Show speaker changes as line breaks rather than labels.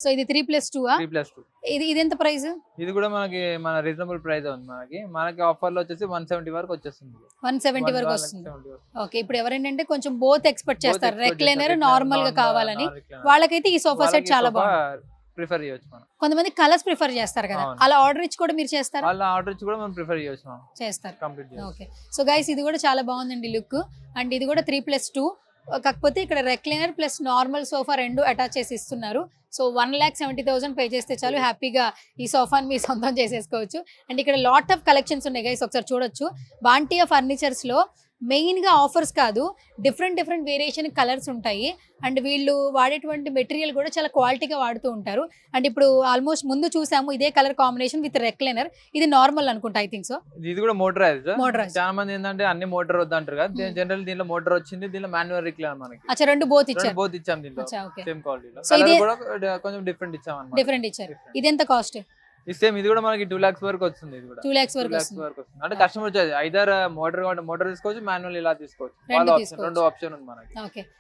So ఇది 3+2
3+2.
ఇది ఎంత ప్రైస్?
ఇది కూడా మనకి మన రీజనబుల్ ప్రైస్ ఉంది. మనకి ఆఫర్ లో వచ్చేసి 170 వరకు వచ్చేస్తుంది.
170 వరకు వస్తుంది. ఓకే, ఇప్పుడు ఎవరైనా కొంచెం బోత్ ఎక్స్పెక్ట్ చేస్తారు, రెక్లైనర్ నార్మల్ గా కావాలని, వాళ్ళకైతే ఈ సోఫా సెట్ చాలా బాగుంది.
ప్రిఫర్ చేయొచ్చు మనం.
కొంతమంది కలర్స్ ప్రిఫర్ చేస్తారు కదా, అలా ఆర్డర్ ఇచ్చి కూడా మీరు చేస్తారా?
అలా ఆర్డర్ ఇచ్చి కూడా మనం ప్రిఫర్ చేయొచ్చు మనం.
చేస్తారు.
కంప్లీట్ చేయొచ్చు.
ఓకే, సో గైస్ ఇది కూడా చాలా బాగుందండి లుక్. అండ్ ఇది కూడా 3+2, కాకపోతే ఇక్కడ రెక్లైనర్ ప్లస్ నార్మల్ సోఫా రెండు అటాచ్ చేసి ఇస్తున్నారు. సో 1,70,000 పే చేస్తే చాలు, హ్యాపీగా ఈ సోఫాని మీరు సొంతం చేసేసుకోవచ్చు. అండ్ ఇక్కడ లాట్ ఆఫ్ కలెక్షన్స్ ఉన్నాయి గైస్, ఒకసారి చూడొచ్చు. బాంటియా ఫర్నిచర్స్ లో మెయిన్ గా ఆఫర్స్ కాదు, డిఫరెంట్ వేరియేషన్ కలర్స్ ఉంటాయి. అండ్ వీళ్ళు వాడేటువంటి మెటీరియల్ కూడా చాలా క్వాలిటీగా వాడుతూ ఉంటారు. అండ్ ఇప్పుడు ఆల్మోస్ట్ ముందు చూసాము ఇదే కలర్ కాంబినేషన్ విత్ రెక్లైనర్, ఇది నార్మల్ అనుకుంటా ఐ థింక్ సో.
ఇది కూడా మోటరైజ్.
మోటరైజ్
చాలా మంది ఏంటంటే అన్ని మోటార్ వద్దంటారు కదా, జనరల్ దీనిలో మోటార్ వచ్చింది, దీనిలో మాన్యువల్ రిక్లైనర్ మనకి.
అచ్చా, రెండు బోత్ ఇచ్చారు.
బోత్ ఇచ్చాం దీంట్లో,
ఓకే,
సేమ్ క్వాలిటీలో.
సో ఇది
కూడా కొంచెం డిఫరెంట్ ఇచ్చాం అన్నమాట.
డిఫరెంట్ ఇచ్చారు. ఇది ఎంత కాస్ట్?
సేమ్ ఇది కూడా మనకి 2 lakhs వరకు వస్తుంది. ఇది కూడా
2 lakhs వరకు వస్తుంది.
అంటే కస్టమర్ వచ్చేది ఐదర్ మోటార్ తీసుకోవచ్చు, మాన్యువల్ ఇలా తీసుకోవచ్చు. రెండు ఆప్షన్ ఉంది మనకి.
ఓకే,